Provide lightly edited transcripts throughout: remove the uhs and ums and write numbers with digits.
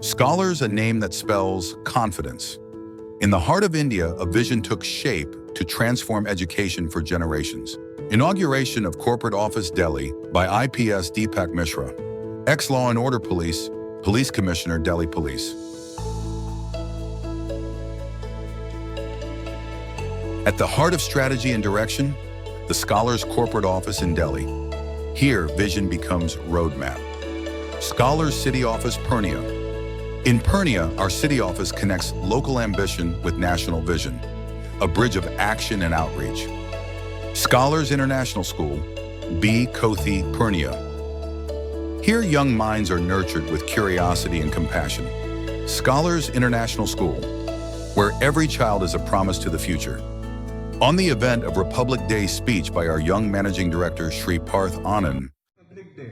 Scholars, a name that spells confidence. In the heart of India, a vision took shape to transform education for generations. Inauguration of Corporate Office Delhi by IPS Deepak Mishra, ex-Law and Order Police, Police Commissioner, Delhi Police. At the heart of strategy and direction, the Scholars Corporate Office in Delhi. Here, vision becomes roadmap. Scholars City Office, Purnia. In Purnia, our city office connects local ambition with national vision, a bridge of action and outreach. Scholars International School, B. Kothi, Purnia. Here, young minds are nurtured with curiosity and compassion. Scholars International School, where every child is a promise to the future. On the event of Republic Day speech by our young Managing Director, Shri Parth Anand. Republic Day.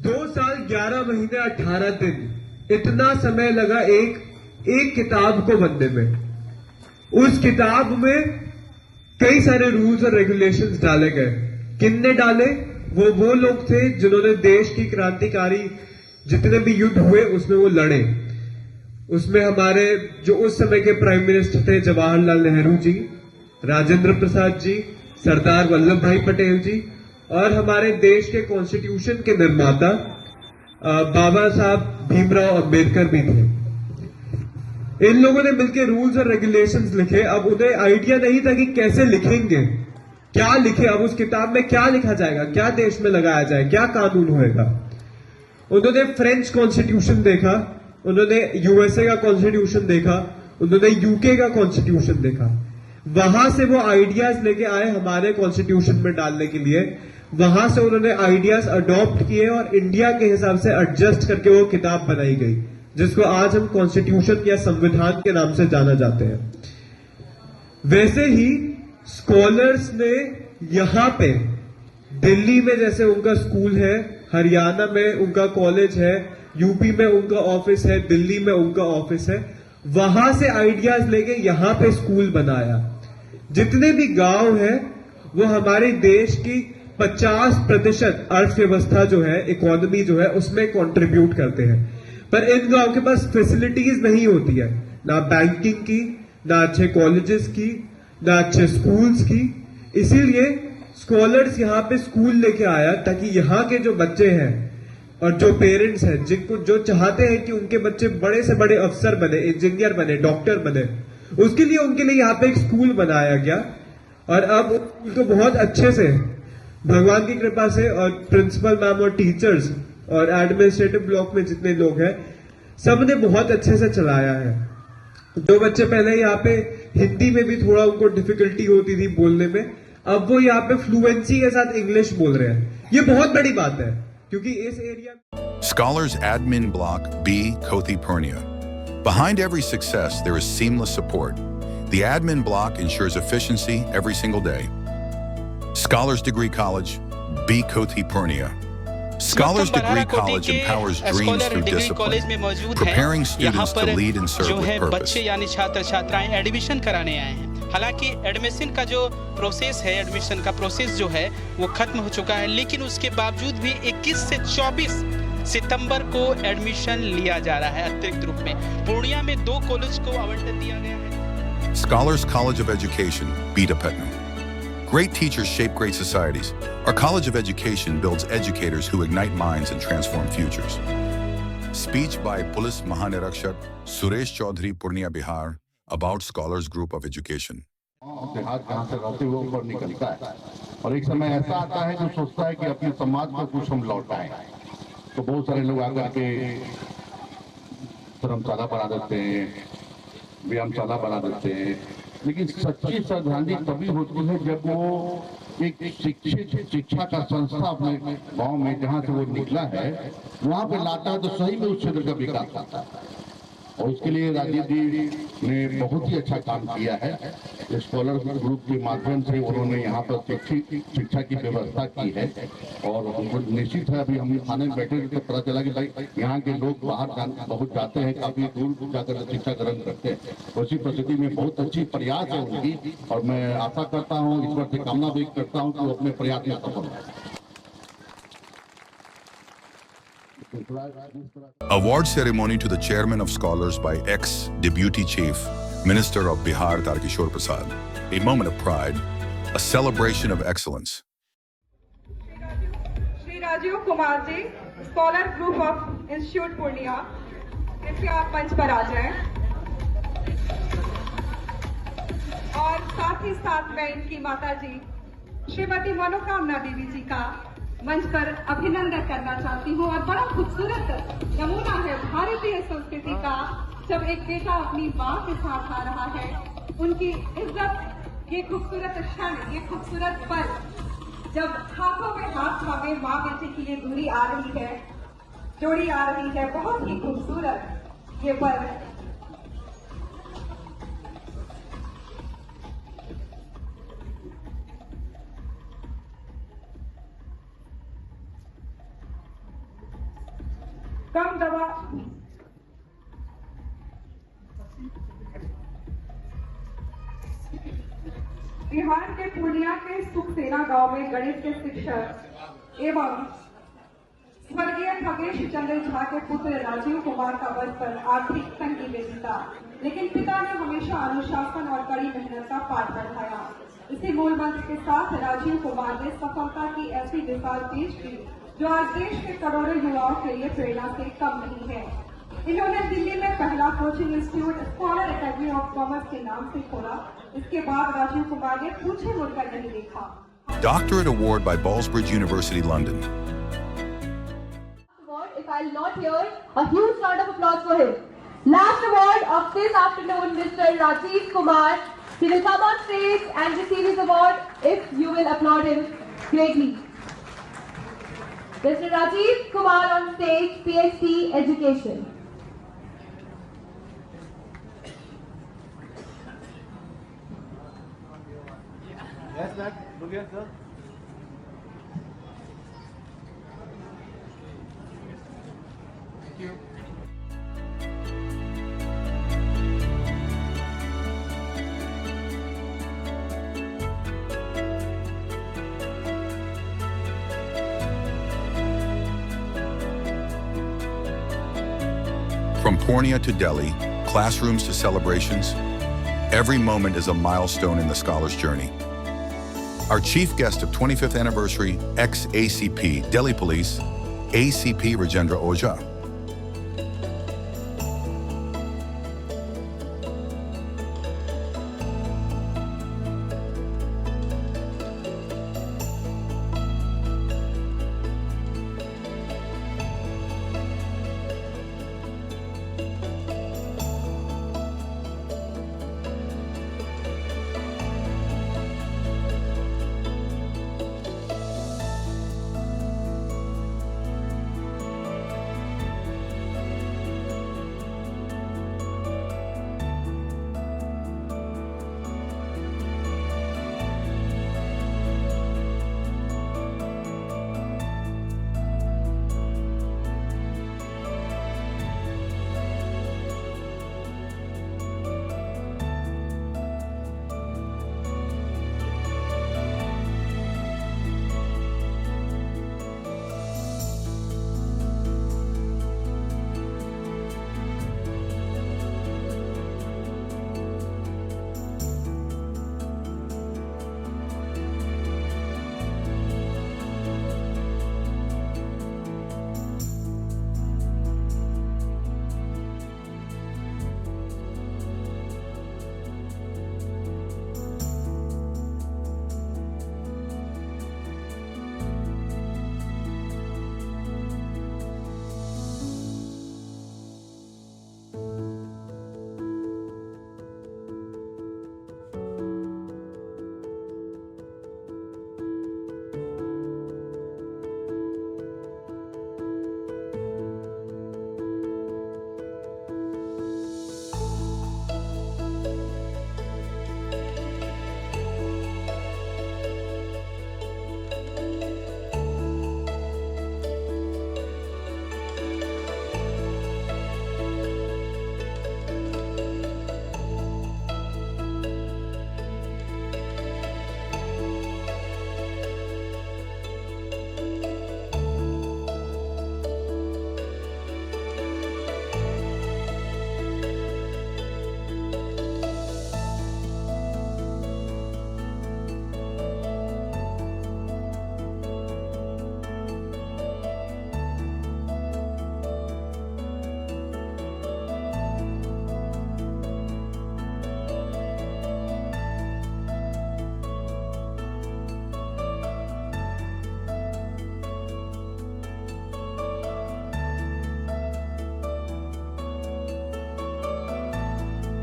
2 साल 11 महीने 18 दिन इतना समय लगा एक किताब को बनने में। उस किताब में कई सारे रूल्स और रेगुलेशंस डाले गए। किनने डाले? वो लोग थे जिन्होंने देश की क्रांतिकारी जितने भी युद्ध हुए उसमें वो लड़े। उसमें हमारे जो उस समय के प्राइम मिनिस्टर थे जवाहरलाल नेहरू जी, राजेंद्र प्रसाद जी, सरदार वल्लभ भाई पटेल जी और हमारे देश के कॉन्स्टिट्यूशन के निर्माता बाबा साहब भीमराव अंबेडकर भी थे। इन लोगों ने मिलकर रूल्स और रेगुलेशंस लिखे। अब उन्हें आइडिया नहीं था कि कैसे लिखेंगे, क्या लिखे, अब उस किताब में क्या लिखा जाएगा, क्या देश में लगाया जाए, क्या कानून होएगा। उन्होंने फ्रेंच कॉन्स्टिट्यूशन देखा, उन्होंने यूएसए का कॉन्स्टिट्यूशन देखा, उन्होंने यूके का कॉन्स्टिट्यूशन देखा। वहां से वो आइडियाज लेके आए हमारे कॉन्स्टिट्यूशन में डालने के लिए। वहां से उन्होंने आइडियाज अडॉप्ट किए और इंडिया के हिसाब से एडजस्ट करके वो किताब बनाई गई, जिसको आज हम कॉन्स्टिट्यूशन या संविधान के नाम से जाना जाते हैं। वैसे ही स्कॉलर्स ने यहां पे दिल्ली में जैसे उनका स्कूल है, हरियाणा में उनका कॉलेज है, यूपी में उनका ऑफिस है, दिल्ली में उनका ऑफिस है, वहां से आइडियाज लेके यहां पे स्कूल बनाया। जितने भी गांव है वो हमारे देश की 50% अर्थव्यवस्था जो है, इकोनॉमी जो है, उसमें कंट्रीब्यूट करते हैं। पर इन गांव के पास फैसिलिटीज नहीं होती है, ना बैंकिंग की, ना अच्छे कॉलेजेस की, ना अच्छे स्कूल्स की। इसीलिए स्कॉलर्स यहां पे स्कूल लेके आया ताकि यहां के जो बच्चे हैं और जो पेरेंट्स हैं, जिनको जो चाहते हैं कि उनके बच्चे बड़े से बड़े अफसर बने, इंजीनियर बने, डॉक्टर बने, उसके लिए उनके लिए यहाँ पे एक स्कूल बनाया गया। और अब उनको बहुत अच्छे से भगवान की कृपा से और प्रिंसिपल मैम और टीचर्स और एडमिनिस्ट्रेटिव ब्लॉक में जितने लोग हैं, सबने बहुत अच्छे से चलाया है। जो बच्चे पहले यहाँ पे हिंदी में भी थोड़ा उनको डिफिकल्टी होती थी बोलने में, अब वो यहाँ पे फ्लुएंसी के साथ इंग्लिश बोल रहे हैं। ये बहुत बड़ी बात है क्योंकि इस area Scholars Admin Block, B. Kothi, Purnia. Behind every success, there is seamless support. The admin block ensures efficiency every single day. Scholars Degree College, B. Kothi, Purnia. Scholars Degree College empowers dreams through discipline, preparing students to lead and serve with purpose. बच्चे यानी छात्र छात्राएं admission कराने आए हैं। हालांकि admission का जो प्रोसेस है, एडमिशन का प्रोसेस जो है वो खत्म हो चुका है, लेकिन उसके बावजूद भी 21 से 24 सितंबर को एडमिशन लिया जा रहा है अतिरिक्त रूप में। पूर्णिया में 2 कॉलेज को आवंटन दिया गया है। Scholars College of Education, Beta Patna. Great teachers shape great societies. Our College of Education builds educators who ignite minds and transform futures. Speech by Police Mahanirakshak Suresh Chaudhary, Purnia, Bihar, about Scholars Group of Education. हाथ जहाँ से रहते हुए ऊपर निकलता है और एक समय ऐसा आता है जो सोचता है कि अपने समाज को कुछ हम लौटाएं। तो बहुत सारे लोग आकर के धर्मशाला बना देते हैं, व्यायामशाला बना देते हैं, लेकिन सच्ची श्रद्धांजलि तभी होती है जब वो एक शिक्षित शिक्षा का संस्था अपने गांव में जहाँ से वो निकला है वहाँ पे लाता है तो सही में उस क्षेत्र का विकास होता है। और उसके लिए राजीव जी ने बहुत ही अच्छा काम किया है। स्कॉलर ग्रुप के माध्यम से उन्होंने यहाँ पर शिक्षा की व्यवस्था की है और उनको निश्चित है। अभी हम खाने में बैठे तो पता चला कि भाई यहाँ के लोग बाहर बहुत जाते हैं, काफी दूर जाकर शिक्षा ग्रहण करते हैं। उसी परिस्थिति में बहुत अच्छी प्रयास है उनकी और मैं आशा करता हूँ, ईश्वर से कामना व्यक्त करता हूँ कि वो अपने प्रयास में सफल हो। Award ceremony to the chairman of scholars by ex-deputy chief, Minister of Bihar Tarkishore Prasad. A moment of pride, a celebration of excellence. Shri Rajiv Kumar ji, scholar group of institute Purnia, कृपया आप मंच पर आ जाएं। और साथ ही साथ मैं इनकी माता जी श्रीमती मनोकामना देवी जी का मंच पर अभिनंदन करना चाहती हूँ। और बड़ा खूबसूरत नमूना है भारतीय संस्कृति का, जब एक बेटा अपनी माँ के साथ आ रहा है, उनकी इज्जत, ये खूबसूरत क्षण, ये खूबसूरत पल, जब हाथों में हाथ थामे माँ बेटे की ये दूरी आ रही है, जोड़ी आ रही है, बहुत ही खूबसूरत ये पल। कम दवा बिहार के पूर्णिया के सुखसेना गांव में गणित के शिक्षक एवं स्वर्गीय खगेश चंद्र झा के पुत्र राजीव कुमार का बचपन आर्थिक तंगी में बीता, लेकिन पिता ने हमेशा अनुशासन और कड़ी मेहनत का पाठ पढ़ाया। इसी मूल मंत्र के साथ राजीव कुमार ने सफलता की ऐसी मिसाल पेश की जो आज देश के करोड़ों युवाओं के लिए प्रेरणा से कम नहीं है। इन्होंने दिल्ली में पहला coaching institute scholar academy of commerce के नाम से खोला। इसके बाद राजीव कुमार ने पीछे मुड़कर नहीं देखा। Doctorate award by Ballsbridge University, London. If I'll not hear a huge round of applause for him. Last award of this afternoon, Mr. Rajiv Kumar. He will come on stage and receive his award if you will applaud him greatly. Mr. Rajiv Kumar on stage, PhD Education. Yes, sir. Look here, sir. Thank you. From Purnia to Delhi, classrooms to celebrations, every moment is a milestone in the scholar's journey. Our chief guest of 25th anniversary, ex-ACP Delhi Police, ACP Rajendra Ojha.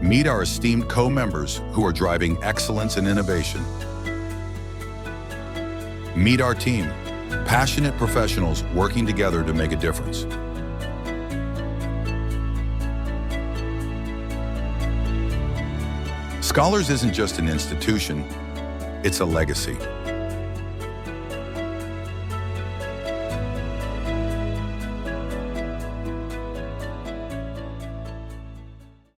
Meet our esteemed co-members who are driving excellence and innovation. Meet our team, passionate professionals working together to make a difference. Scholars isn't just an institution, it's a legacy.